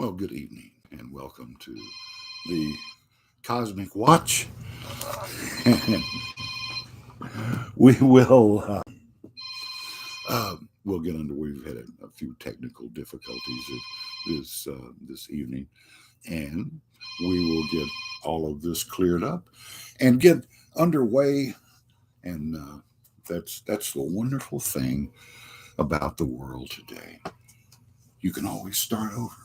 Well, good evening and welcome to the Cosmic Watch. we will we'll get underway. We've had a few technical difficulties this evening, and we will get all of this cleared up and get underway. And that's the wonderful thing about the world today. You can always start over.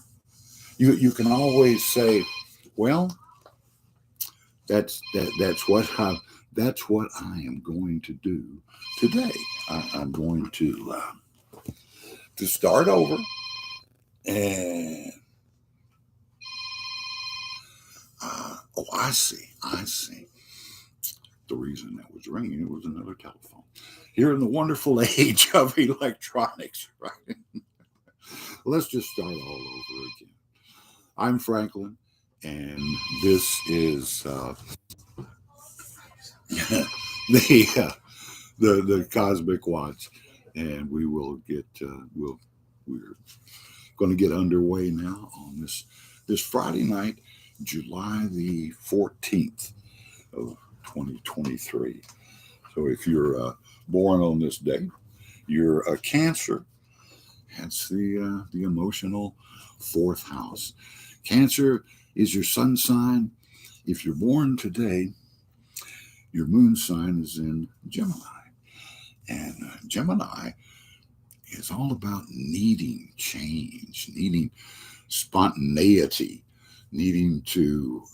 You can always say, well, that's what I am going to do today. I'm going to start over, and I see. The reason that was ringing, it was another telephone. Here in the wonderful age of electronics, right? Let's just start all over again. I'm Franklin, and this is the Cosmic Watch, and we will get we're going to get underway now on this Friday night, July the 14th of 2023. So if you're born on this day, you're a Cancer. That's the emotional fourth house. Cancer is your sun sign. If you're born today, your moon sign is in Gemini. And Gemini is all about needing change, needing spontaneity, needing to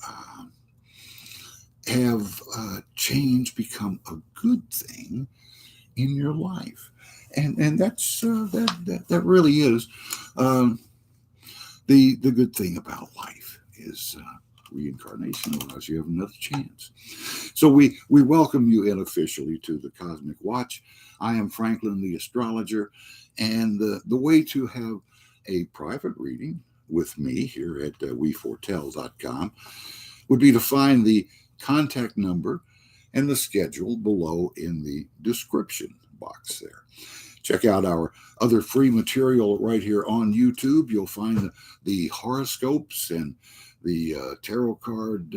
have change become a good thing in your life. And that's that really is the good thing about life is reincarnation, allows you have another chance. So we welcome you unofficially to the Cosmic Watch. I am Franklin, the Astrologer, and the way to have a private reading with me here at weforetell.com would be to find the contact number and the schedule below in the description box there. Check out our other free material right here on YouTube. You'll find the horoscopes and the tarot card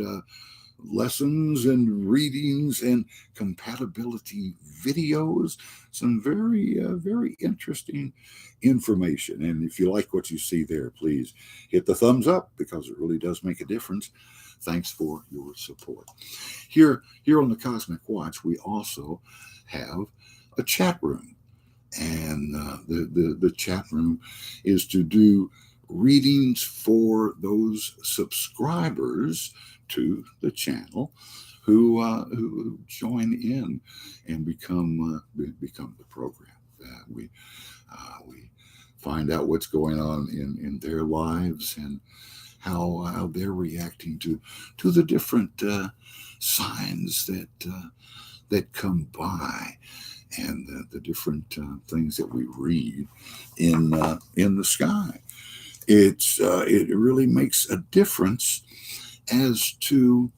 lessons and readings and compatibility videos. Some very interesting information. And if you like what you see there, please hit the thumbs up because it really does make a difference. Thanks for your support. Here on the Cosmic Watch, we also have a chat room. And the chat room is to do readings for those subscribers to the channel who join in and become the program. We find out what's going on in their lives and how they're reacting to the different signs that come by, and the different things that we read in the sky. It really makes a difference as to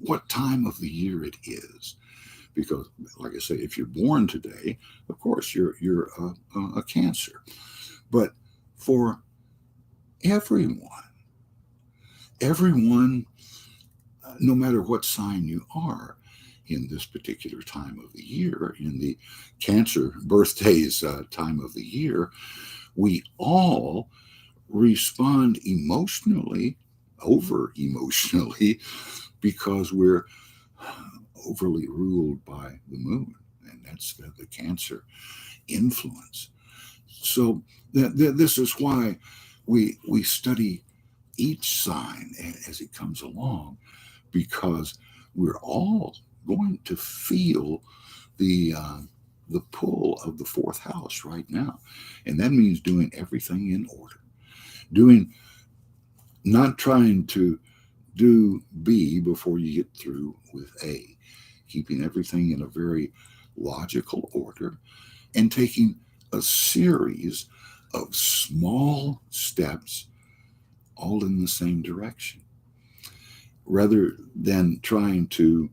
what time of the year it is, because, like I say, if you're born today, of course you're a Cancer, but for everyone, no matter what sign you are, in this particular time of the year, in the Cancer birthdays time of the year, we all respond over emotionally, because we're overly ruled by the moon, and that's the Cancer influence. So this is why we study each sign as it comes along, because we're all going to feel the pull of the fourth house right now, and that means doing everything in order, not trying to do B before you get through with A, keeping everything in a very logical order and taking a series of small steps all in the same direction, rather than trying to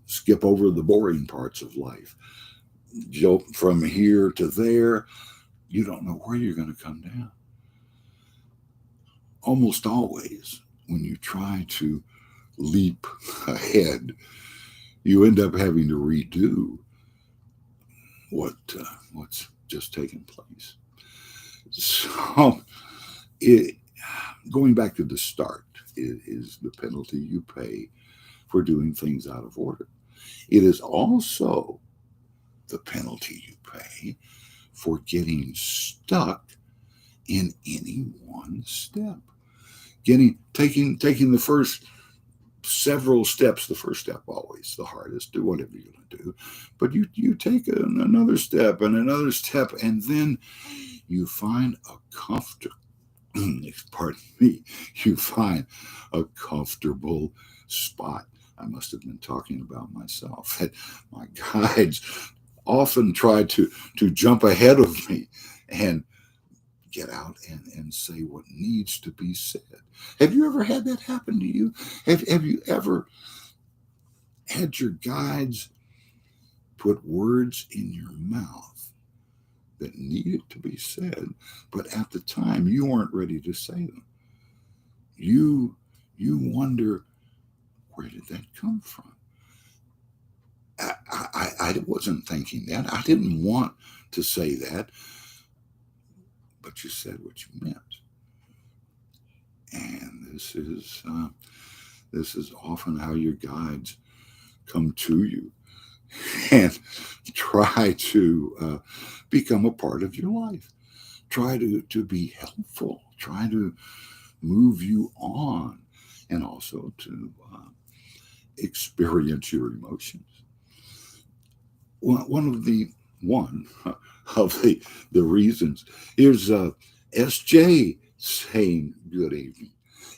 skip over the boring parts of life. Jump from here to there, you don't know where you're going to come down. almost always, when you try to leap ahead, you end up having to redo what's just taken place. So, it, going back to the start is the penalty you pay for doing things out of order. It is also the penalty you pay for getting stuck in any one step. Taking the first several steps, the first step always the hardest, do whatever you're going to do. But you take another step and another step, and then you find a comfortable, pardon me, you find a comfortable spot. I must have been talking about myself. My guides often try to jump ahead of me and get out and say what needs to be said. Have you ever had that happen to you? Have you ever had your guides put words in your mouth that needed to be said, but at the time you weren't ready to say them? You wonder, where did that come from? I wasn't thinking that. I didn't want to say that, but you said what you meant. And this is often how your guides come to you and try to become a part of your life. Try to be helpful. Try to move you on, and also to experience your emotions. One of the reasons, here's SJ saying good evening.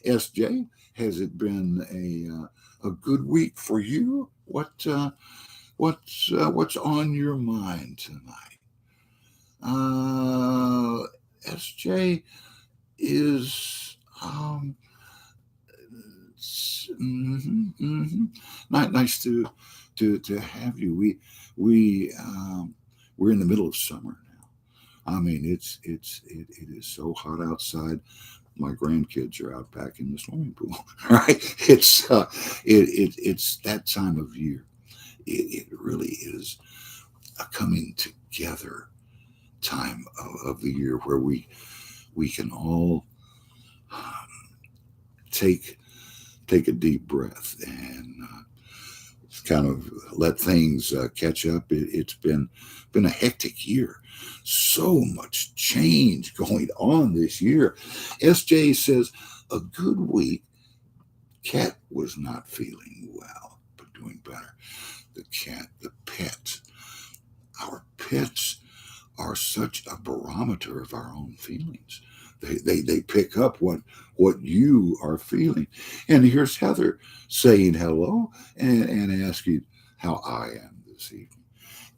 SJ, has it been a good week for you? What's on your mind tonight? SJ is nice to have you. We're in the middle of summer now. I mean, it is so hot outside. My grandkids are out back in the swimming pool. Right? It's that time of year. It really is a coming together time of the year where we can all take a deep breath and kind of let things catch up. It's been a hectic year. So much change going on this year. SJ says a good week. Cat was not feeling well, but doing better. The cat, the pet. Our pets are such a barometer of our own feelings. They pick up what you are feeling. And here's Heather saying hello and asking how I am this evening.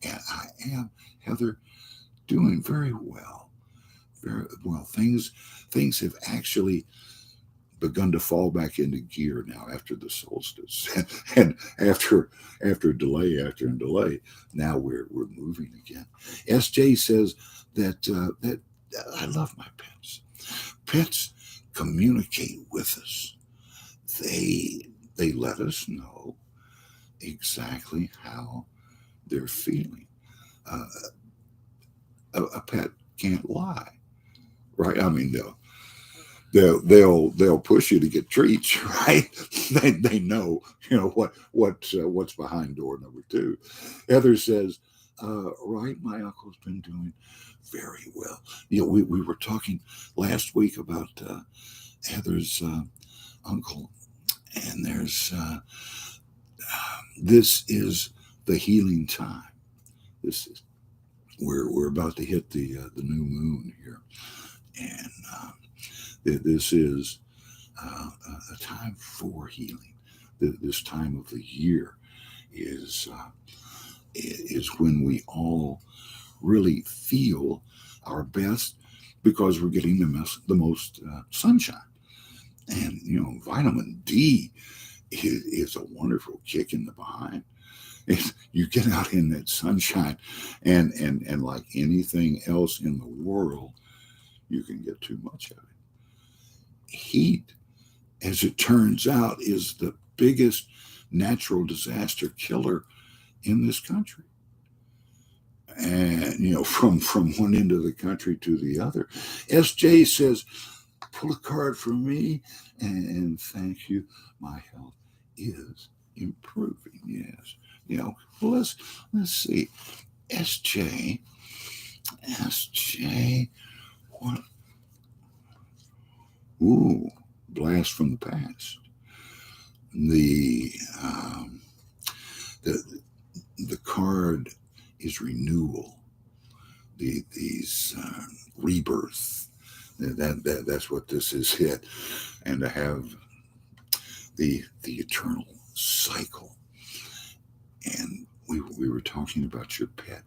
And I am, Heather, doing very well. Very well. Things have actually begun to fall back into gear now after the solstice, and after delay, now we're moving again. SJ says that I love my pets. Pets communicate with us. They let us know exactly how they're feeling. Uh, a pet can't lie, right? I mean, they'll push you to get treats, right? They know, what's behind door number two. Heather says, right, my uncle's been doing very well. We were talking last week about Heather's uncle, and this is the healing time. This is we're about to hit the new moon here, and this is a time for healing. This time of the year is when we all really feel our best because we're getting the most sunshine. And vitamin D is a wonderful kick in the behind. You get out in that sunshine, and like anything else in the world, you can get too much of it. heat, as it turns out, is the biggest natural disaster killer in this country. And, from one end of the country to the other. SJ says, pull a card for me, and thank you. My health is improving. Yes. Well, let's see. SJ, what? Ooh, blast from the past. The card is renewal. These rebirth. That's what this is hit, and to have the eternal cycle. And we were talking about your pet.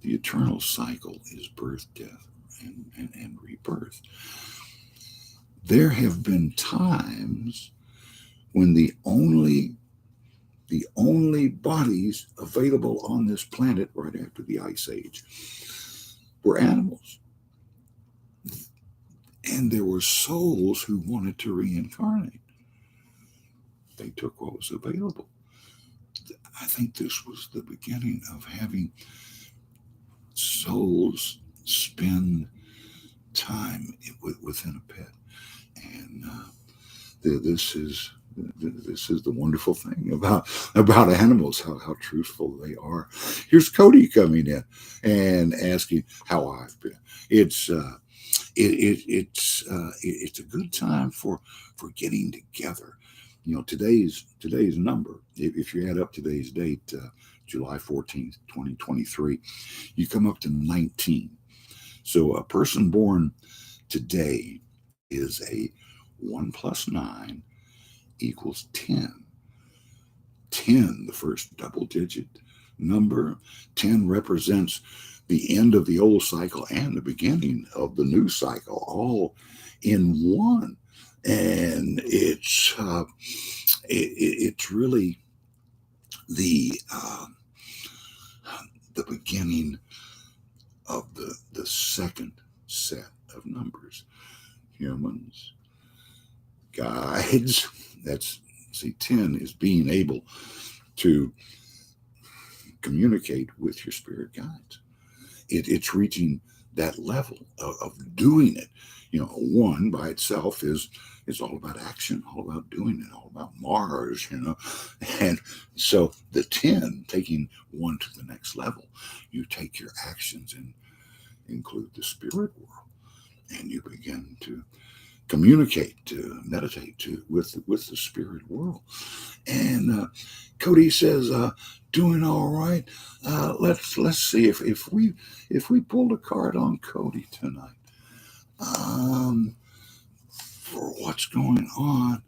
The eternal cycle is birth, death, and rebirth. There have been times when the only bodies available on this planet right after the Ice Age were animals. And there were souls who wanted to reincarnate. They took what was available. I think this was the beginning of having souls spend time within a pet. And this is the wonderful thing about animals, how truthful they are. Here's Cody coming in and asking how I've been. It's a good time for getting together. Today's number, if you add up today's date, July 14th, 2023, you come up to 19. So a person born today is a 1 plus 9 equals 10. 10, the first double digit number. 10 represents the end of the old cycle and the beginning of the new cycle, all in one. And it's really the beginning of the second set of numbers. Humans, guides. 10 is being able to communicate with your spirit guides. It's reaching that level of doing it. 1 by itself is all about action, all about doing it, all about Mars, And so the 10, taking 1 to the next level, you take your actions and include the spirit world, and you begin to communicate, to meditate with the spirit world. And Cody says, doing all right. Let's see if we pulled a card on Cody tonight. For what's going on.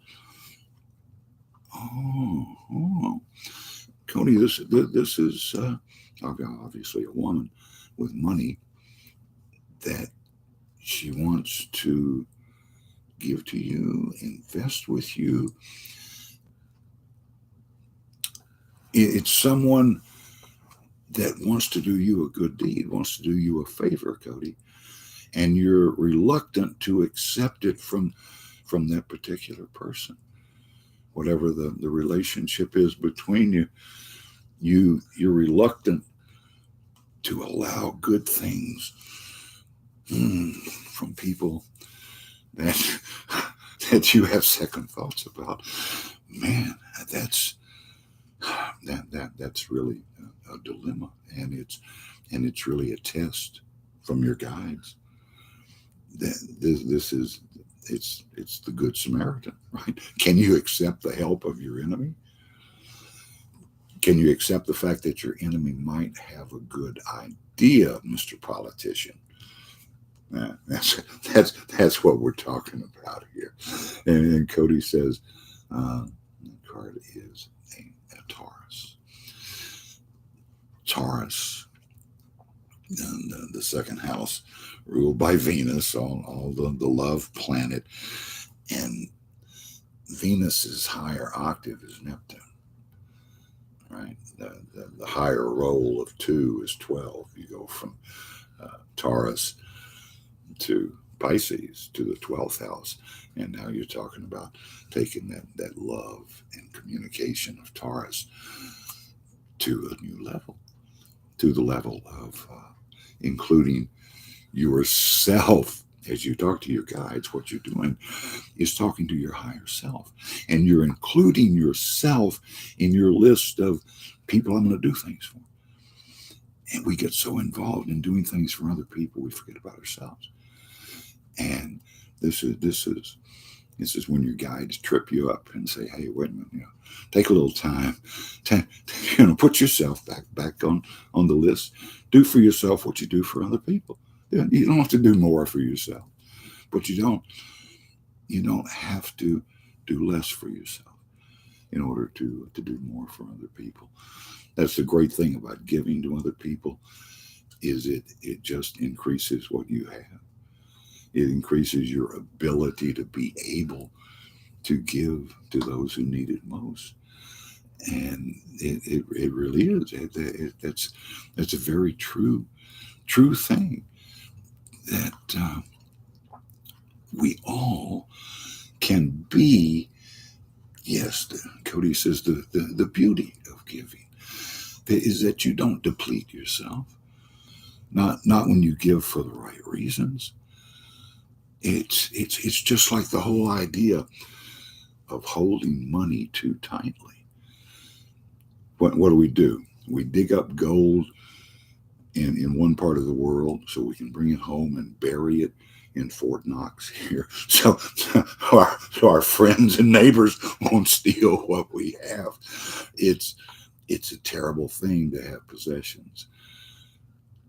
Oh, Cody, this is obviously a woman with money that she wants to give to you, invest with you. It's someone that wants to do you a good deed, wants to do you a favor, Cody, and you're reluctant to accept it from that particular person. Whatever the relationship is between you're reluctant to allow good things from people that you have second thoughts about. Man, that's really a dilemma, and it's really a test from your guides. This is it's the Good Samaritan, right? Can you accept the help of your enemy? Can you accept the fact that your enemy might have a good idea, Mr. Politician? That's what we're talking about here. And Cody says, the card is a Taurus. Taurus, and the second house, ruled by Venus, all the love planet, and Venus's higher octave is Neptune. Right, the higher roll of 2 is 12. You go from Taurus to Pisces to the 12th house. And now you're talking about taking that love and communication of Taurus to a new level, to the level of including yourself. As you talk to your guides, what you're doing is talking to your higher self. And you're including yourself in your list of people I'm going to do things for. And we get so involved in doing things for other people, we forget about ourselves. And this is when your guides trip you up and say, "Hey, wait a minute, take a little time, put yourself back on the list. Do for yourself what you do for other people. You don't have to do more for yourself, but you don't have to do less for yourself in order to do more for other people." That's the great thing about giving to other people, is it just increases what you have. It increases your ability to be able to give to those who need it most. And it really is. That's a very true thing, that we all can be. Yes, Cody says the beauty of giving is that you don't deplete yourself. Not when you give for the right reasons. It's just like the whole idea of holding money too tightly. What do? We dig up gold in one part of the world so we can bring it home and bury it in Fort Knox here, so our friends and neighbors won't steal what we have. It's a terrible thing to have possessions.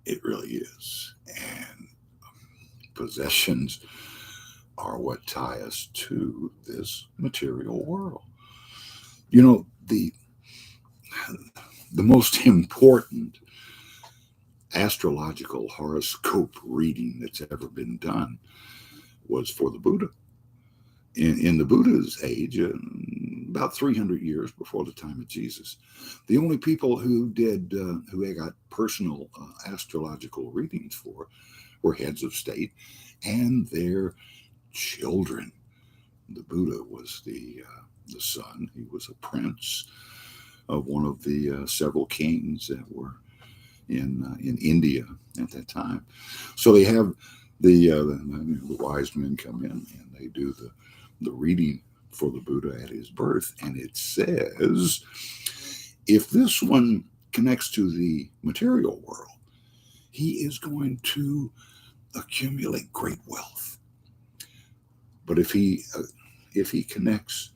It really is. And possessions are what tie us to this material world. The most important astrological horoscope reading that's ever been done was for the Buddha. In the Buddha's age, about 300 years before the time of Jesus, the only people who got personal astrological readings for were heads of state and their children. The Buddha was the son. He was a prince of one of the several kings that were in India at that time. So they have the wise men come in and they do the reading for the Buddha at his birth, and it says, if this one connects to the material world, he is going to accumulate great wealth. But if he connects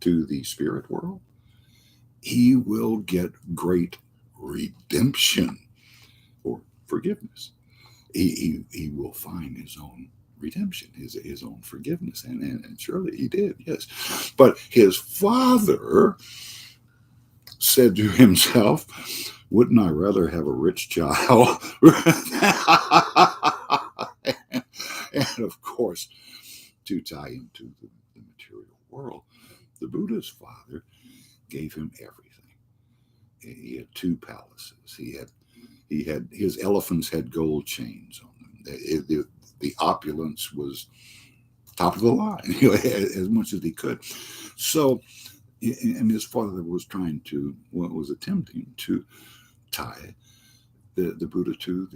to the spirit world, he will get great redemption or forgiveness. He will find his own redemption, his own forgiveness, and surely he did, yes. But his father said to himself, "Wouldn't I rather have a rich child?" And of course, to tie into the material world, the Buddha's father gave him everything. He had 2 palaces. He had his elephants had gold chains on them. The opulence was top of the line, as much as he could. So, and his father was attempting to tie the Buddha to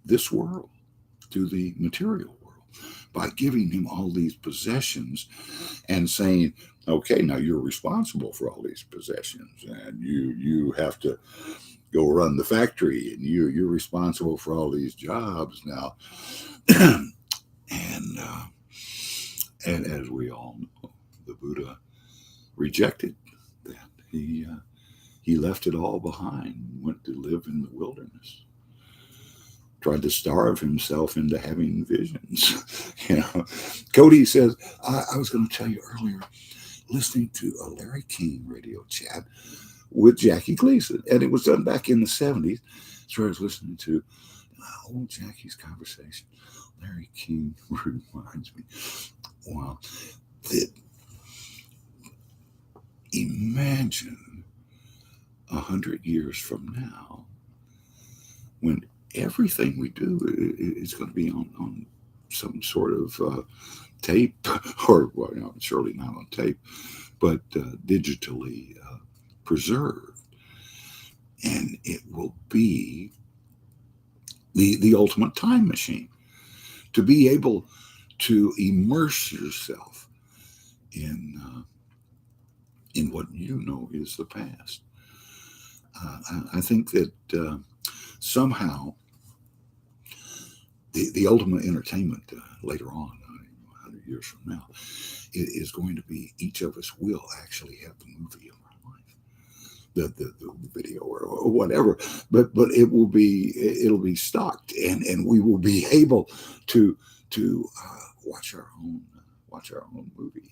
this world, to the material world, by giving him all these possessions and saying, "Okay, now you're responsible for all these possessions, and you have to go run the factory, and you're responsible for all these jobs now." And as we all know, the Buddha rejected that. He left it all behind, went to live in the wilderness, tried to starve himself into having visions. Cody says, I was going to tell you earlier, listening to a Larry King radio chat with Jackie Gleason, and it was done back in the 70s. So I was listening to old Jackie's conversation. Larry King reminds me, wow, that imagine 100 years from now, when everything we do is going to be on some sort of tape, or well, surely not on tape, but digitally preserved, and it will be the ultimate time machine, to be able to immerse yourself in what you know is the past. I think that somehow the ultimate entertainment later on, 100 years from now, is going to be each of us will actually have the movie of our life, the video or whatever, but it'll be stocked, and we will be able to watch our own movie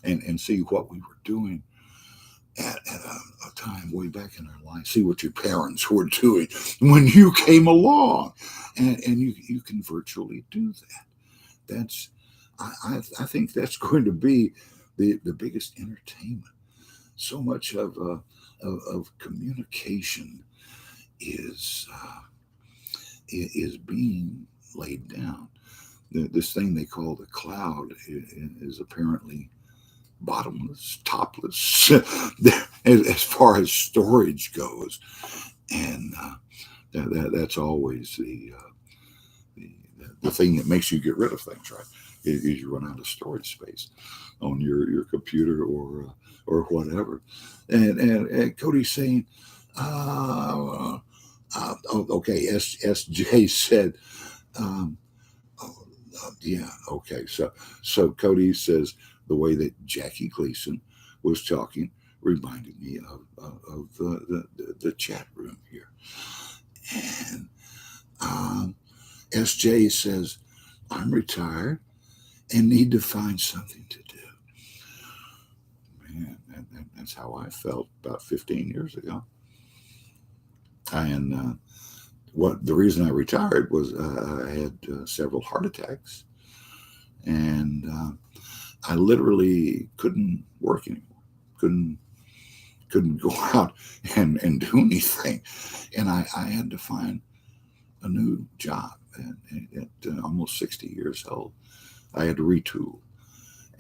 and see what we were doing at a time way back in our life. See what your parents were doing when you came along, and you can virtually do that. That's I think that's going to be the biggest entertainment. So much of communication is being laid down. This thing they call the cloud is apparently bottomless, topless, as far as storage goes, and that's always the thing that makes you get rid of things, right? Is you run out of storage space on your computer or whatever. And Cody's saying, okay, SJ said, um, yeah, okay. So Cody says the way that Jackie Gleason was talking reminded me of the chat room here. And SJ says, I'm retired and need to find something to do. Man, that's how I felt about 15 years ago. And the reason I retired was I had several heart attacks, and I literally couldn't work anymore. Couldn't go out and do anything, and I had to find a new job. And at almost 60 years old, I had to retool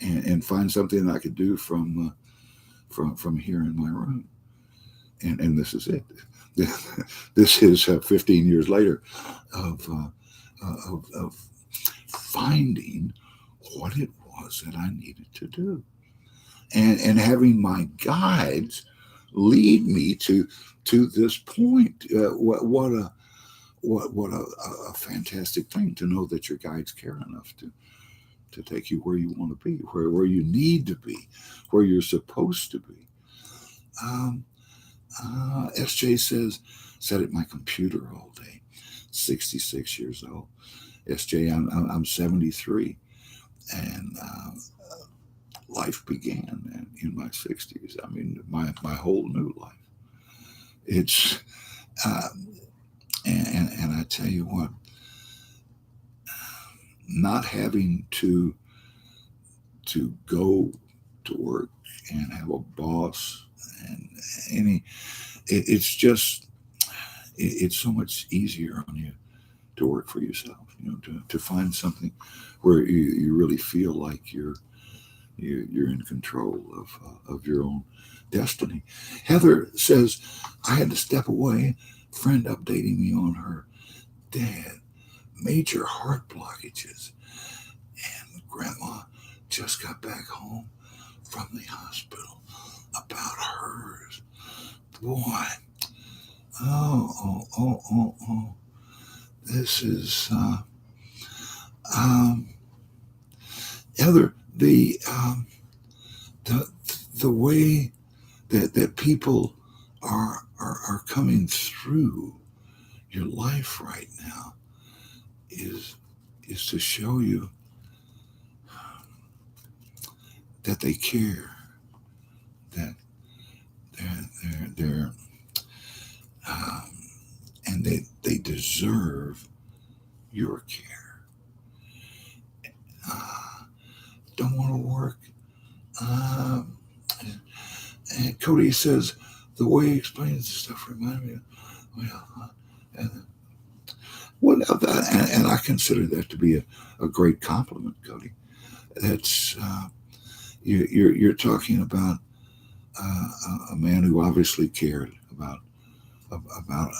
and find something that I could do from here in my room. And this is it. This is 15 years later of finding what it was that I needed to do, and having my guides lead me to this point. What a fantastic thing to know that your guides care enough to take you where you want to be, where you need to be, where you're supposed to be. SJ says, sat at my computer all day, 66 years old. SJ, I'm 73, and life began in my 60s. I mean, my whole new life. It's and I tell you what, not having to go to work and have a boss and it's just it's so much easier on you to work for yourself, to find something where you really feel like you're in control of your own destiny. Heather says, I had to step away. Friend updating me on her dad, major heart blockages, and grandma just got back home from the hospital about hers. Boy, oh. This is Heather, the way that people are coming through your life right now is to show you that they care, that they're and they deserve your care. Don't want to work. And Cody says the way he explains the stuff reminded me of, Well, and I consider that to be a great compliment, Cody. That's you're talking about a man who obviously cared about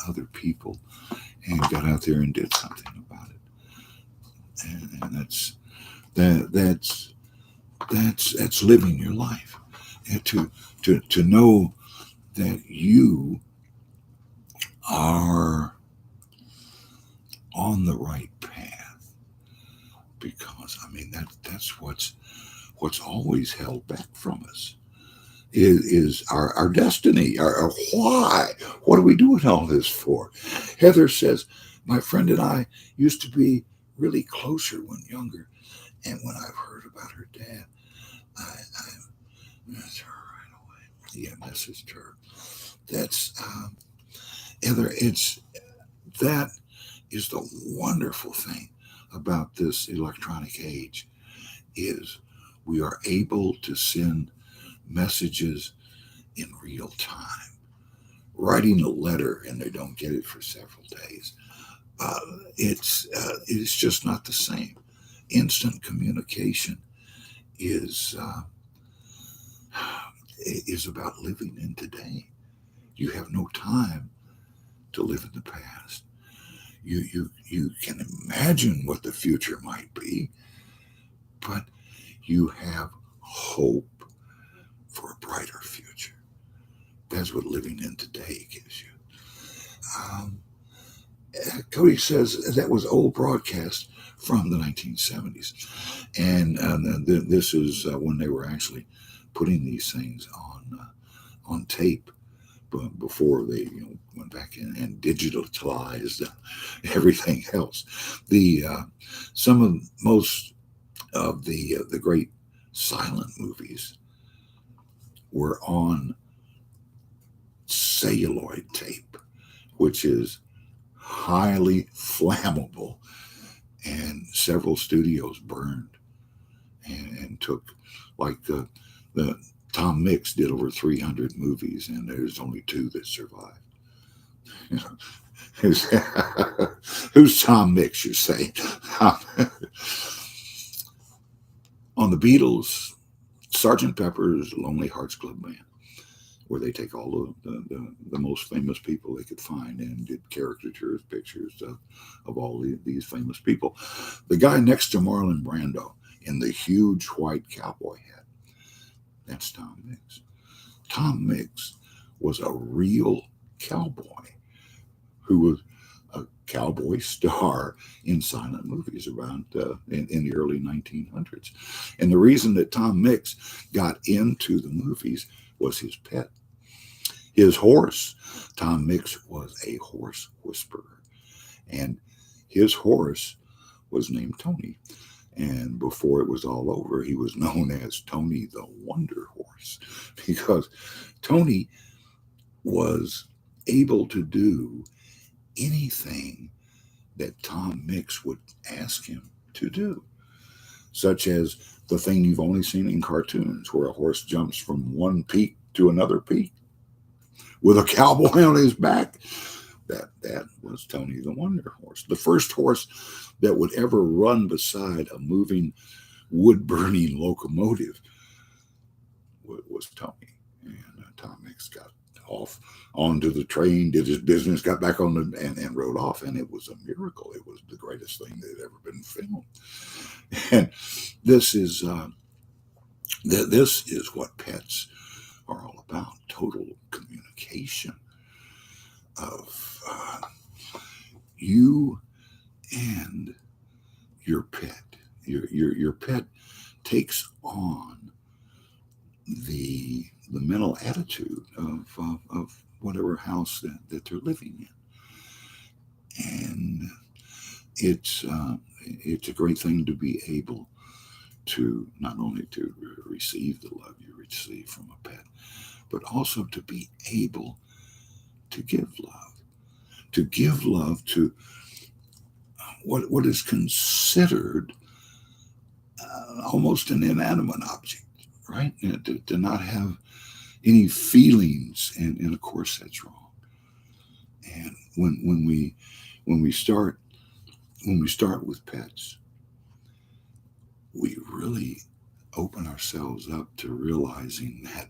other people and got out there and did something about it, and that's living your life, and to know that you are on the right path, because I mean that's what's always held back from us is our destiny, our why. What are we doing all this for? Heather says, my friend and I used to be really closer when younger, and when I've heard about her dad, I miss her right away. Yeah, messaged her. That's Heather. That is the wonderful thing about this electronic age is we are able to send messages in real time. Writing a letter and they don't get it for several days, uh, it's just not the same. Instant communication is is about living in today. You have no time to live in the past. You can imagine what the future might be, but you have hope for a brighter future. That's what living in today gives you. Um, Cody says that was old broadcast from the 1970s, and this is when they were actually putting these things on tape, but before they went back in and digitalized everything else. The some of most of the great silent movies were on celluloid tape, which is highly flammable, and several studios burned and took like the Tom Mix did over 300 movies, and there's only two that survived. You know, who's, who's Tom Mix? You say on the Beatles, Sergeant Pepper's Lonely Hearts Club Band, where they take all of the most famous people they could find and did caricatures, pictures of all these famous people. The guy next to Marlon Brando in the huge white cowboy hat, that's Tom Mix. Tom Mix was a real cowboy who was a cowboy star in silent movies around in the early 1900s. And the reason that Tom Mix got into the movies was his pet. His horse, Tom Mix was a horse whisperer, and his horse was named Tony. And before it was all over, he was known as Tony the Wonder Horse because Tony was able to do anything that Tom Mix would ask him to do, such as the thing you've only seen in cartoons where a horse jumps from one peak to another peak with a cowboy on his back. That was Tony the Wonder Horse, the first horse that would ever run beside a moving wood burning locomotive was Tony. And Tom Mix got off onto the train, did his business, got back on and rode off, and it was a miracle. It was the greatest thing that had ever been filmed. And this is this is what pets are all about: total communication of you and your pet. Your pet takes on the mental attitude of whatever house that they're living in, and it's a great thing to be able to not only to receive the love you receive from a pet, but also to be able to give love to what is considered almost an inanimate object, right? And to not have any feelings, and of course that's wrong. And when we start when we start with pets, we really open ourselves up to realizing that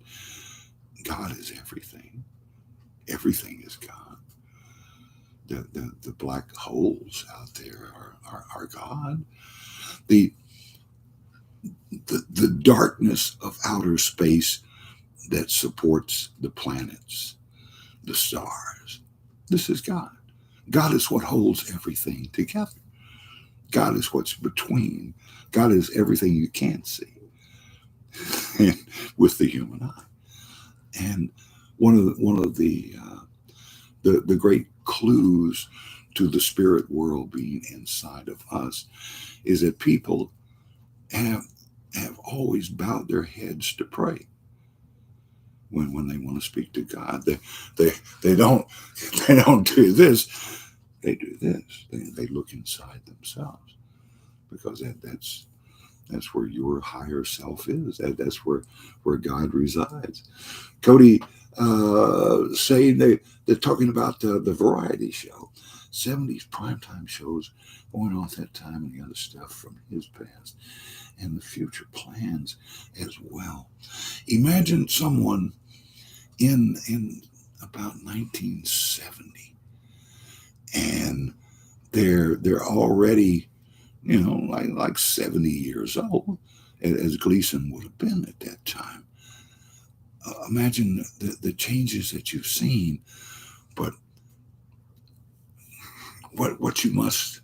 God is everything. Everything is God. The black holes out there are God. The, the darkness of outer space that supports the planets, the stars. This is God. God is what holds everything together. God is what's between. God is everything you can't see and with the human eye. And one of the great clues to the spirit world being inside of us is that people have always bowed their heads to pray when they want to speak to God. They don't they don't do this. They do this. They look inside themselves because that's where your higher self is. That's where God resides. Cody saying they're talking about the variety show, 70s primetime shows going on at that time, and the other stuff from his past and the future plans as well. Imagine someone in about 1970, and they're already, like 70 years old, as Gleason would have been at that time. Imagine the changes that you've seen, but what you must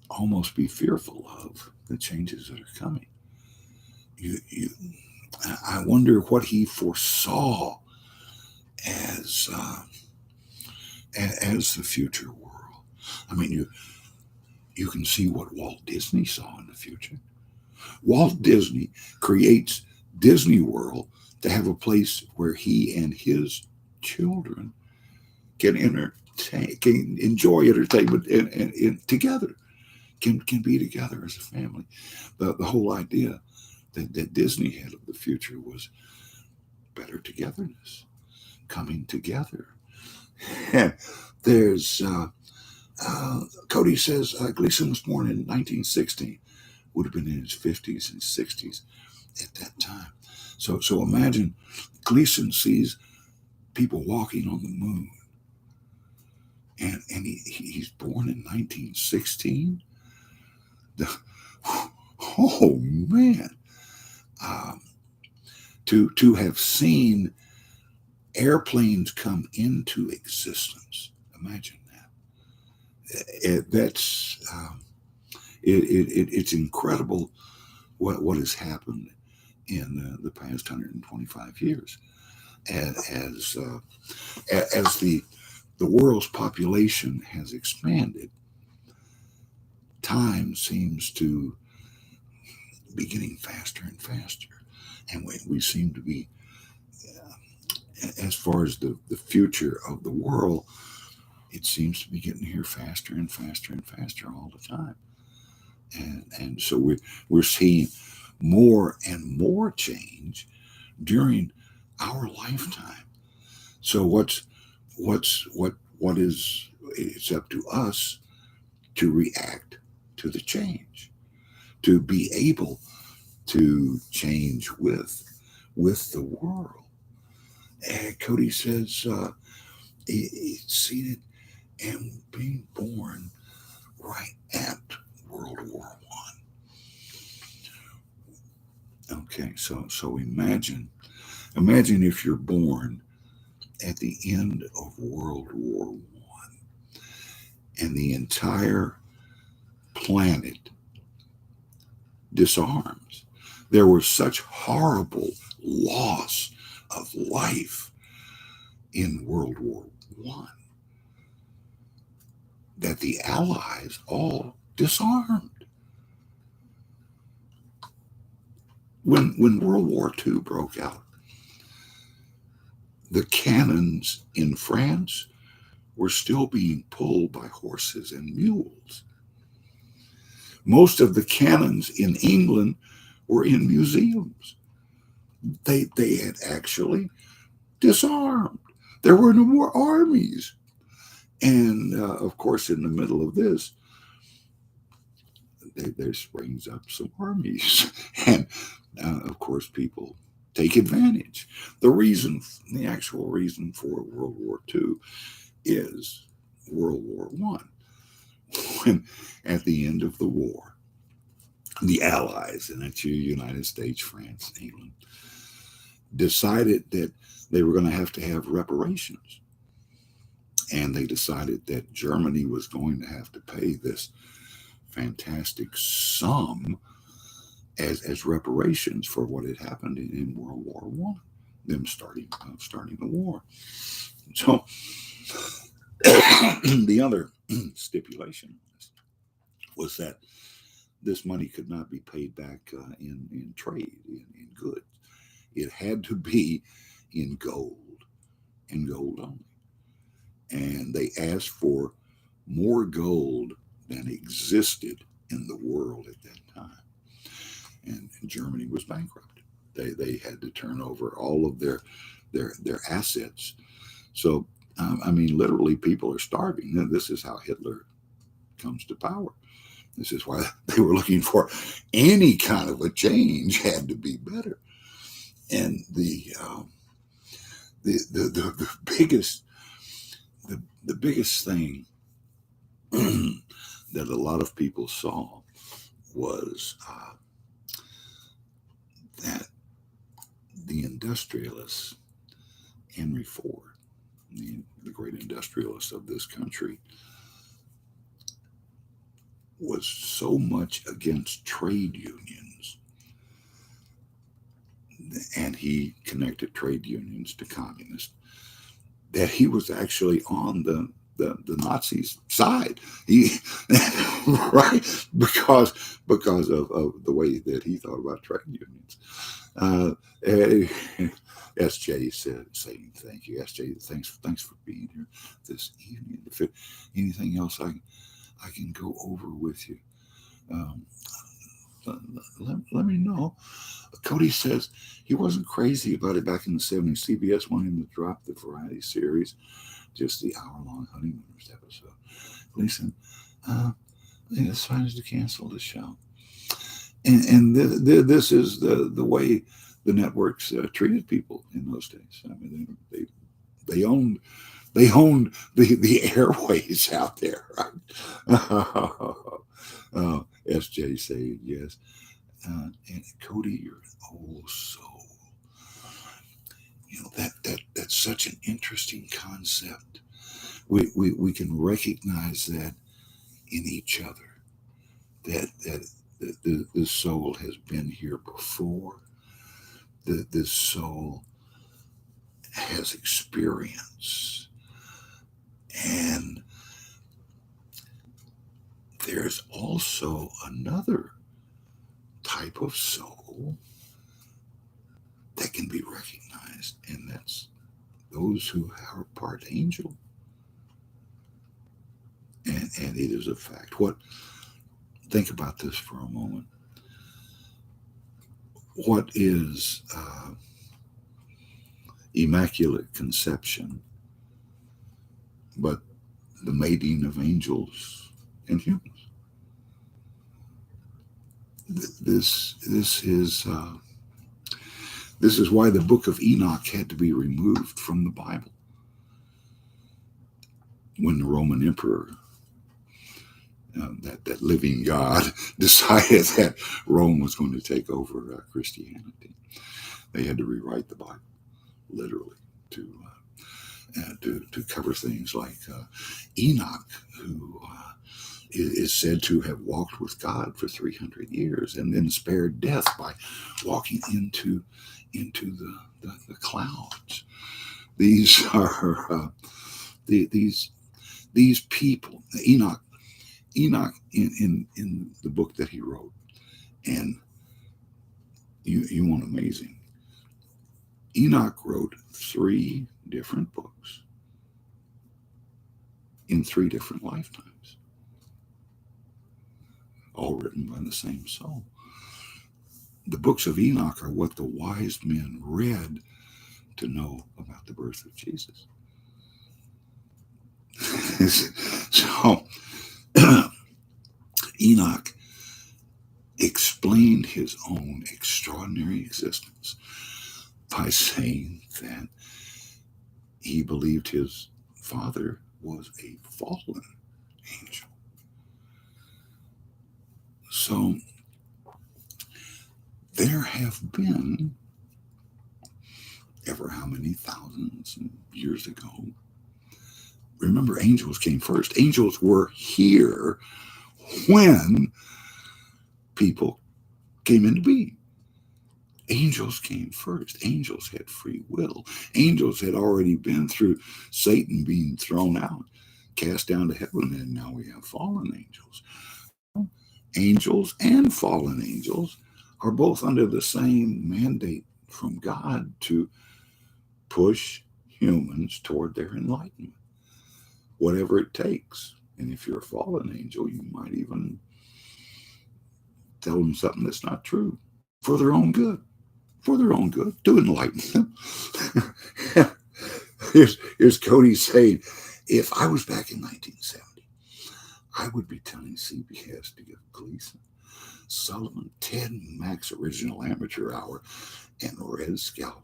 almost be fearful of, the changes that are coming. You I wonder what he foresaw as as the future world. I mean, you can see what Walt Disney saw in the future. Walt Disney creates Disney World to have a place where he and his children can enjoy entertainment and together, can be together as a family. The whole idea that Disney had of the future was better togetherness, coming together. And there's Cody says Gleason was born in 1916, would have been in his 50s and 60s at that time. So imagine Gleason sees people walking on the moon, and he's born in 1916. Oh man, to have seen airplanes come into existence. Imagine that. It's incredible what has happened in the past 125 years, as the world's population has expanded. Time seems to be getting faster and faster, and we seem to be, as far as the future of the world, it seems to be getting here faster and faster and faster all the time. And so we're seeing more and more change during our lifetime. So what is, it's up to us to react to the change, to be able to change with the world. And Cody says he's seated and being born right at World War One. Okay, so imagine if you're born at the end of World War One, and the entire planet disarms. There was such horrible loss of life in World War One that the Allies all disarmed. When World War II broke out, the cannons in France were still being pulled by horses and mules. Most of the cannons in England were in museums. They had actually disarmed. There were no more armies. And of course, in the middle of this, there springs up some armies, and of course people take advantage. The reason, the actual reason for World War II is World War One. When at the end of the war, the Allies, and that's the United States, France, England, decided that they were going to have reparations. And they decided that Germany was going to have to pay this fantastic sum as reparations for what had happened in World War One, them starting the war. So the other stipulation was that this money could not be paid back in trade, in goods. It had to be in gold, and gold only. And they asked for more gold than existed in the world at that time. And Germany was bankrupt. They had to turn over all of their assets. So I mean, literally, people are starving. Now, this is how Hitler comes to power. This is why they were looking for any kind of a change had to be better. And the biggest the biggest thing that a lot of people saw was that the industrialists, Henry Ford, the great industrialist of this country, was so much against trade unions, and he connected trade unions to communists, that he was actually on the Nazis' side. He right, because of the way that he thought about trade unions. SJ said, saying thank you. SJ, thanks for being here this evening. If anything else I can go over with you, let me know. Cody says he wasn't crazy about it back in the 70s. CBS wanted him to drop the variety series, just the hour-long Honeymooners episode. Listen, I think it's fine to cancel the show. And this is the way the networks treated people in those days. I mean, they owned the airways out there, right? SJ saying yes. And Cody, you're an old soul. You know, that's such an interesting concept. We can recognize that in each other. That the soul has been here before. This soul has experience. And there's also another type of soul that can be recognized, and that's those who are part angel. And it is a fact. Think about this for a moment. What is Immaculate Conception but the mating of angels and humans? This is why the book of Enoch had to be removed from the Bible when the Roman emperor, that living God, decided that Rome was going to take over Christianity. They had to rewrite the Bible literally to cover things like Enoch, who is said to have walked with God for 300 years and then spared death by walking into the clouds. These are these people. Enoch in the book that he wrote, and you want amazing. Enoch wrote 3 different books in 3 different lifetimes, all written by the same soul. The books of Enoch are what the wise men read to know about the birth of Jesus. So Enoch explained his own extraordinary existence by saying that he believed his father was a fallen angel. So there have been, ever how many thousands of years ago, remember, angels came first. Angels were here when people came into being. Angels came first. Angels had free will. Angels had already been through Satan being thrown out, cast down to heaven, and now we have fallen angels. Angels and fallen angels are both under the same mandate from God to push humans toward their enlightenment, whatever it takes. And if you're a fallen angel, you might even tell them something that's not true for their own good. For their own good, to enlighten them. here's Cody saying, if I was back in 1970, I would be telling CBS to give Gleason, Sullivan, Ted Max Original Amateur Hour, and Red Skelton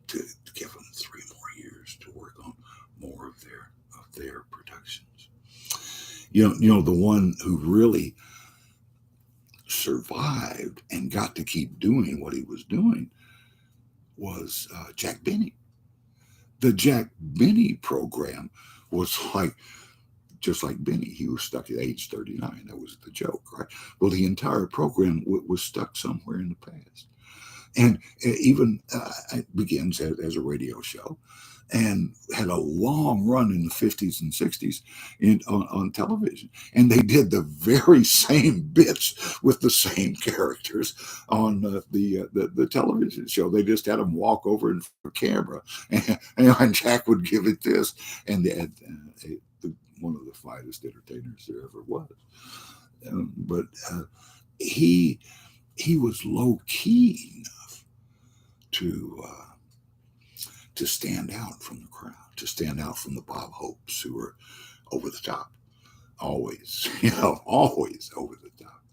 to give them 3 more years to work on more of their productions. You know, the one who really survived and got to keep doing what he was doing was Jack Benny. The Jack Benny program was just like Benny. He was stuck at age 39. That was the joke, right? Well, the entire program was stuck somewhere in the past. And even it begins as a radio show and had a long run in the 50s and 60s on television. And they did the very same bits with the same characters on the television show. They just had them walk over in front of the camera, and Jack would give it this. And one of the finest entertainers there ever was. But he was low-key enough to stand out from the crowd, to stand out from the Bob Hopes who were over the top, always, always over the top.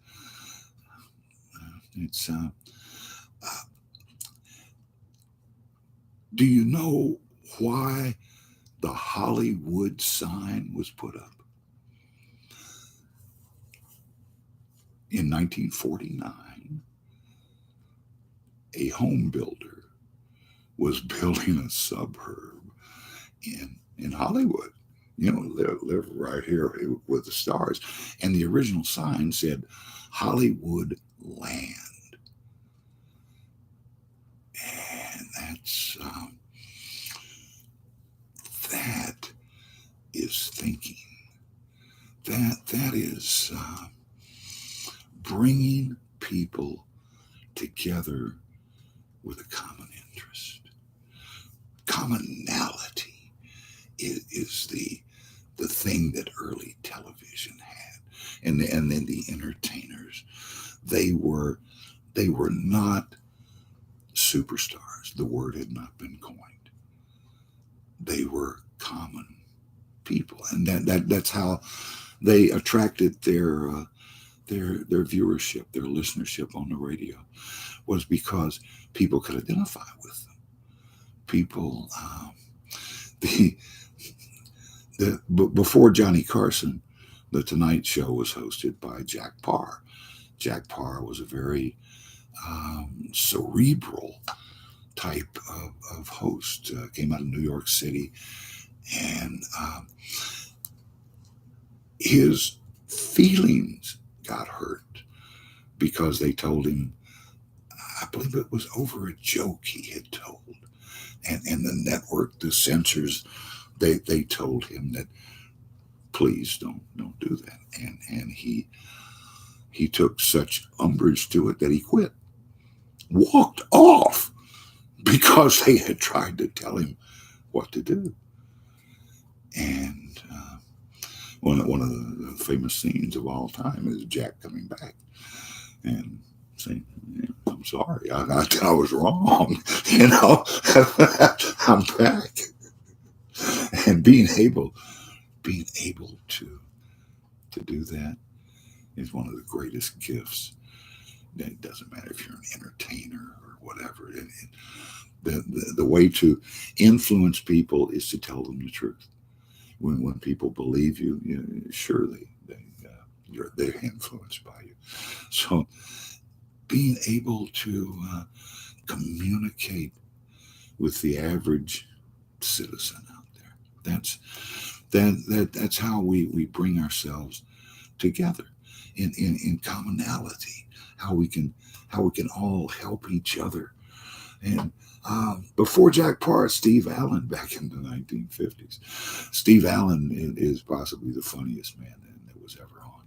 Do you know why the Hollywood sign was put up? In 1949, a home builder was building a suburb in Hollywood. Live right here with the stars. And the original sign said Hollywood Land. And that is thinking. That is bringing people together with a common interest. Commonality is the thing that early television had, and then the entertainers, they were not superstars. The word had not been coined. They were common people, and that's how they attracted their viewership, their listenership on the radio, was because people could identify with them. People, before Johnny Carson, the Tonight Show was hosted by Jack Paar. Jack Paar was a very cerebral type of host. Came out of New York City, and his feelings got hurt because they told him, I believe it was over a joke he had told, and the network, the censors, they told him that please don't do that, and he took such umbrage to it that he quit, walked off, because they had tried to tell him what to do. And one of the famous scenes of all time is Jack coming back and saying, I'm sorry, I was wrong, I'm back. And being able to do that is one of the greatest gifts It doesn't matter if you're an entertainer or whatever. The way to influence people is to tell them the truth. When people believe you, sure they're influenced by you. So being able to communicate with the average citizen out there, that's how we bring ourselves together in commonality. How we can all help each other. And before Jack Parr, Steve Allen back in the 1950s. Steve Allen is possibly the funniest man that was ever on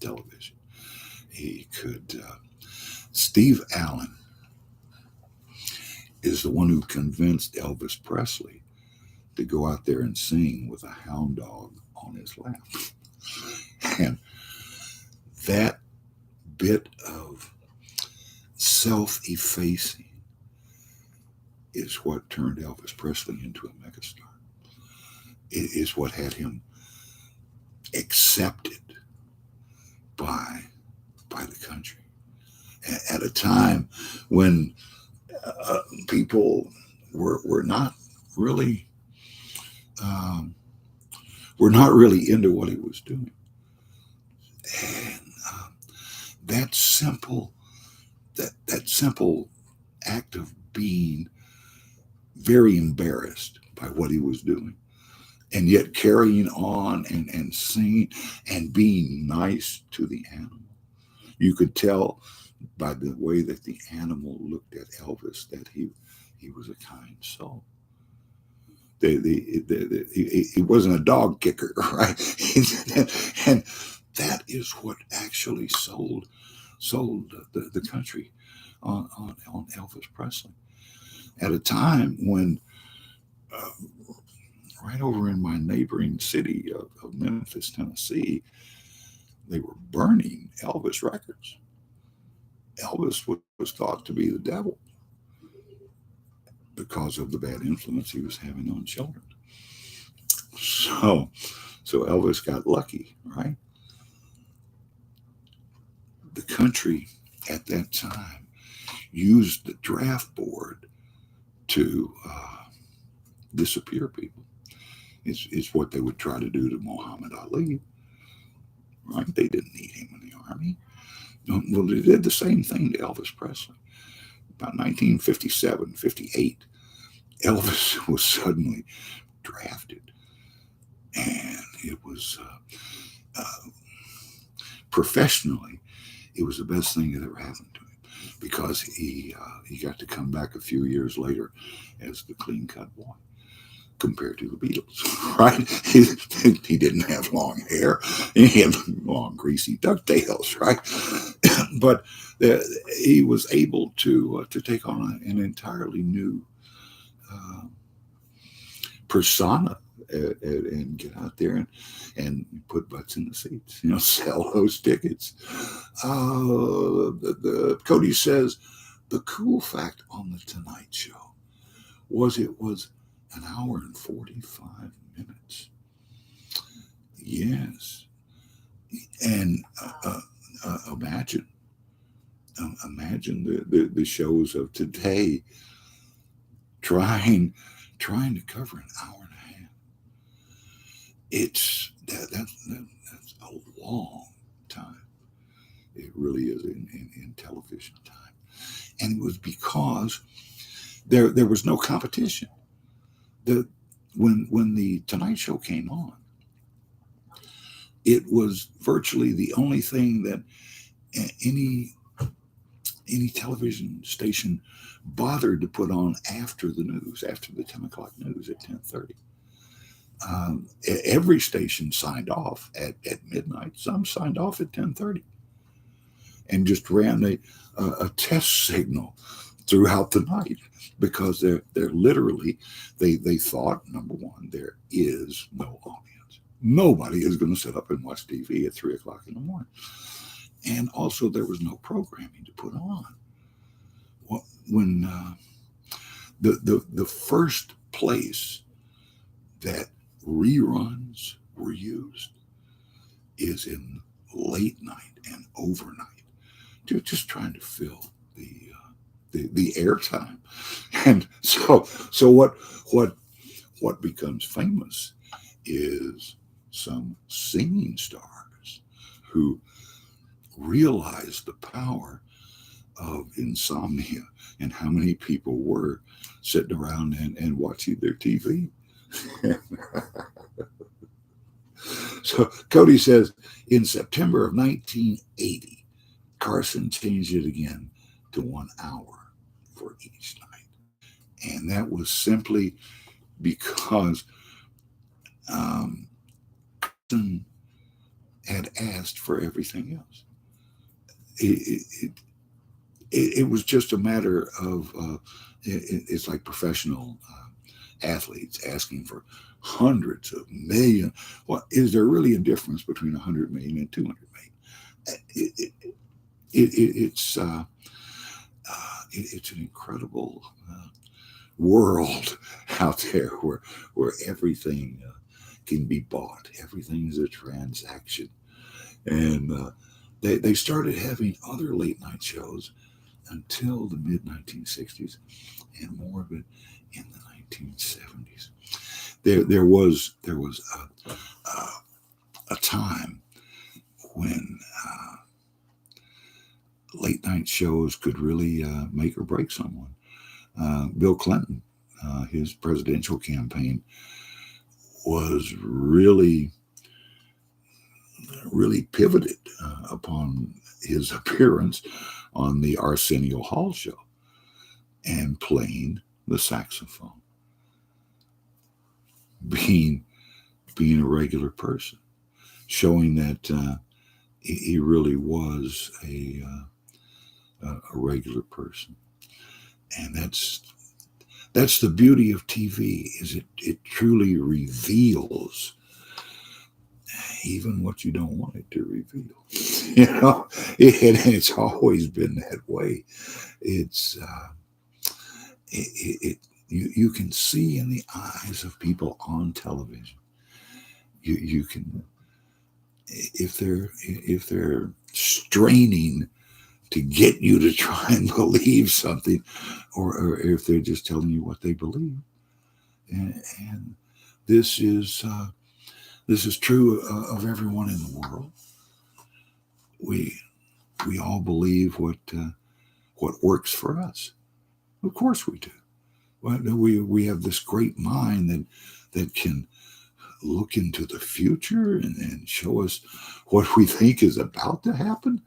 television. He could. Steve Allen is the one who convinced Elvis Presley to go out there and sing with a hound dog on his lap. And that bit of self-effacing is what turned Elvis Presley into a megastar. It is what had him accepted by the country at a time when people were not really into what he was doing. And that simple act of being very embarrassed by what he was doing, and yet carrying on and singing and being nice to the animal. You could tell by the way that the animal looked at Elvis that he was a kind soul. He wasn't a dog kicker, right? And that is what actually sold the country on Elvis Presley at a time when right over in my neighboring city of Memphis, Tennessee, they were burning Elvis records. Elvis was thought to be the devil because of the bad influence he was having on children. So Elvis got lucky, right? The country at that time used the draft board to disappear people. It's what they would try to do to Muhammad Ali, right? They didn't need him in the army. Well, they did the same thing to Elvis Presley. About 1957, 58, Elvis was suddenly drafted. And it was professionally, it was the best thing that ever happened to him because he got to come back a few years later as the clean cut boy compared to the Beatles, right? He didn't have long hair. He had long, greasy ducktails, right? But he was able to take on an entirely new persona and get out there and put butts in the seats, sell those tickets. Cody says the cool fact on the Tonight Show was it was an hour and 45 minutes. Yes. And imagine the shows of today trying to cover an hour and a half. It's that's a long time. It really is in television time. And it was because there was no competition. When the Tonight Show came on, it was virtually the only thing that any television station bothered to put on after the news, after the 10 o'clock news at 10:30. Every station signed off at midnight. Some signed off at 10:30 and just ran a test signal throughout the night because they're literally, they thought, number one, there is no audience. Nobody is going to sit up and watch TV at 3 o'clock in the morning. And also there was no programming to put on. When the first place that reruns were used is in late night and overnight just trying to fill the airtime. And so what becomes famous is some singing stars who realize the power of insomnia and how many people were sitting around and watching their TV. So Cody says in September of 1980, Carson changed it again to 1 hour for each night. And that was simply because Carson had asked for everything else. It was just a matter of, it's like professional athletes asking for hundreds of millions. Well, is there really a difference between 100 million and 200 million? It's an incredible world out there where everything can be bought. Everything is a transaction. And they started having other late night shows until the mid 1960s, and more of it in the 1970s. There was a time when late night shows could really make or break someone. Bill Clinton, his presidential campaign was really pivoted upon his appearance on the Arsenio Hall show and playing the saxophone, being a regular person, showing that he really was a regular person. And that's the beauty of TV, is it truly reveals even what you don't want it to reveal. It's always been that way. It's you can see in the eyes of people on television. You can, if they're straining to get you to try and believe something, or if they're just telling you what they believe. And this is true of everyone in the world. We all believe what works for us. Of course we do. Well, we have this great mind that can look into the future and show us what we think is about to happen.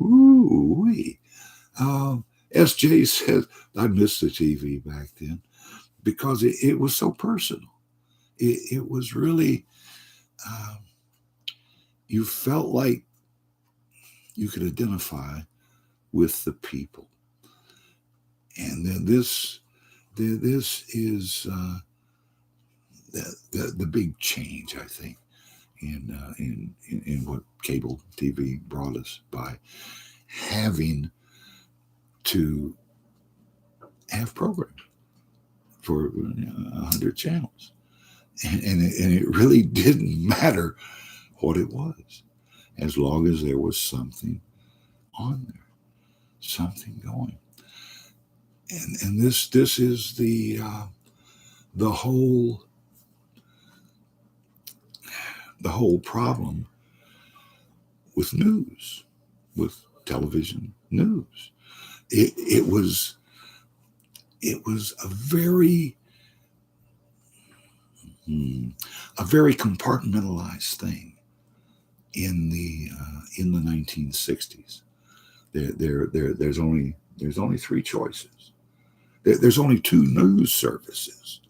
Ooh-wee. SJ says, I missed the TV back then because it was so personal. It was really, you felt like you could identify with the people. And then this is the big change, I think, in what cable TV brought us by having to have programs for 100 channels. And it really didn't matter what it was, as long as there was something on there, something going. And this is the whole problem with news, with television news. It was a very compartmentalized thing in the 1960s. There's only three choices. There's only two news services,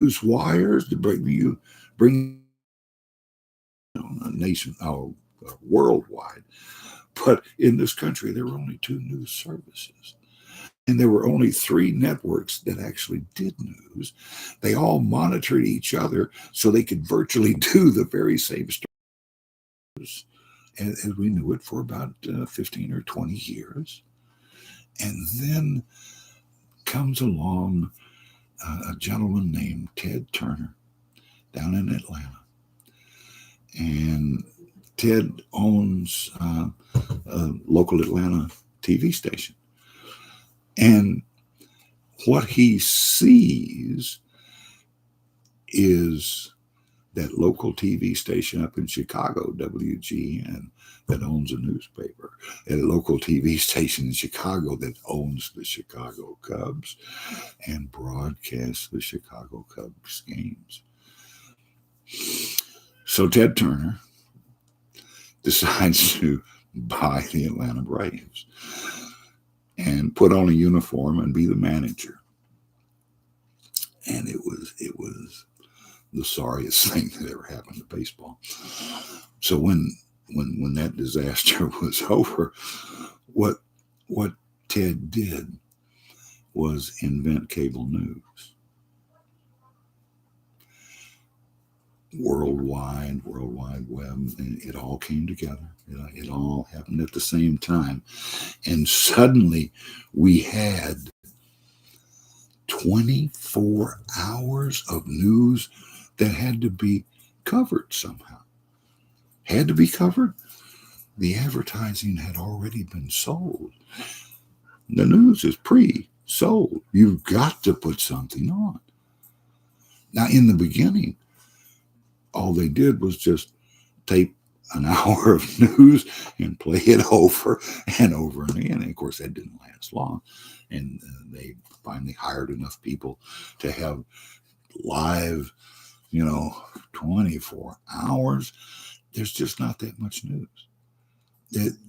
news wires to bring a nation worldwide. But in this country, there were only two news services. And there were only three networks that actually did news. They all monitored each other so they could virtually do the very same stories as we knew it for about 15 or 20 years. And then comes along a gentleman named Ted Turner down in Atlanta. And Ted owns a local Atlanta TV station. And what he sees is that local TV station up in Chicago, WGN, that owns a newspaper, a local TV station in Chicago that owns the Chicago Cubs and broadcasts the Chicago Cubs games. So Ted Turner decides to buy the Atlanta Braves and put on a uniform and be the manager. And it was the sorriest thing that ever happened to baseball. So when that disaster was over, what Ted did was invent cable news. Worldwide web, and it all came together. It all happened at the same time. And suddenly we had 24 hours of news that had to be covered somehow. Had to be covered. The advertising had already been sold. The news is pre-sold. You've got to put something on. Now, in the beginning, all they did was just tape an hour of news and play it over and over again. And of course, that didn't last long. And they finally hired enough people to have live, 24 hours. There's just not that much news.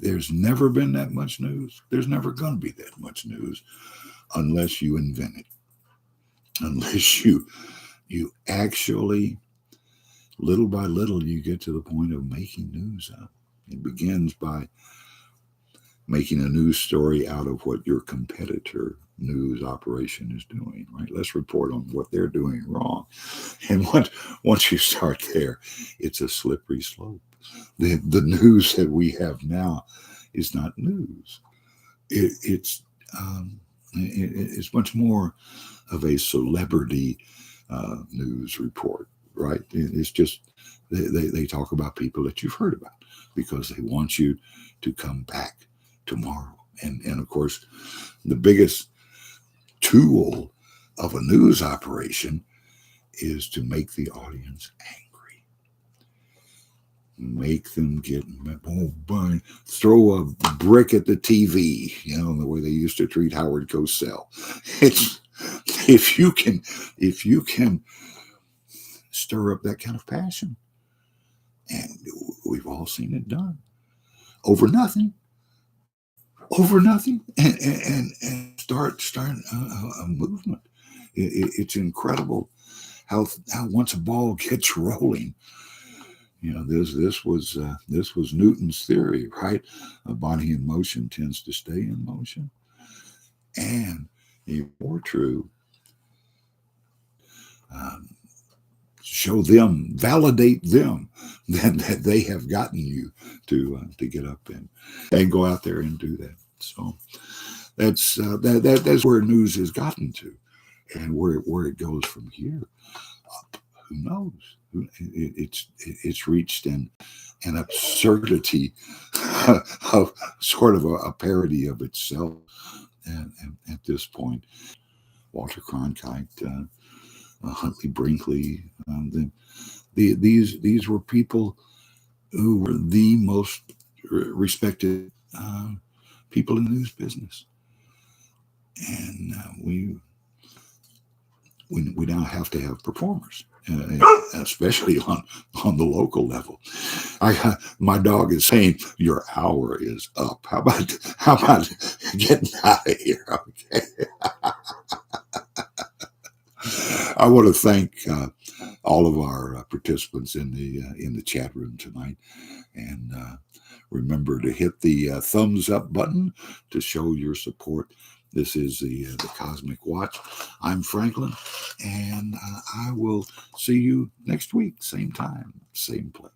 There's never been that much news. There's never going to be that much news unless you invent it. Unless you actually, little by little, you get to the point of making news up. It begins by making a news story out of what your competitor news operation is doing, right? Let's report on what they're doing wrong. And once you start there, it's a slippery slope. The news that we have now is not news. It's much more of a celebrity news report, right? It's just they talk about people that you've heard about because they want you to come back tomorrow. And of course, the biggest tool of a news operation is to make the audience angry. Make them get, throw a brick at the TV, the way they used to treat Howard Cosell. It's if you can stir up that kind of passion, and we've all seen it done over nothing, and start a movement. It's incredible how once a ball gets rolling. This was Newton's theory, right? A body in motion tends to stay in motion. And even more true, show them, validate them that they have gotten you to get up and go out there and do that. So that's where news has gotten to, and where it goes from here. Who knows? It's reached an absurdity of sort of a parody of itself. And at this point, Walter Cronkite, Huntley Brinkley, these were people who were the most respected people in the news business, and we now have to have performers, especially on the local level. My dog is saying your hour is up. How about getting out of here? Okay. I want to thank all of our participants in the chat room tonight, and remember to hit the thumbs up button to show your support. This is the Cosmic Watch. I'm Franklin, and I will see you next week, same time, same place.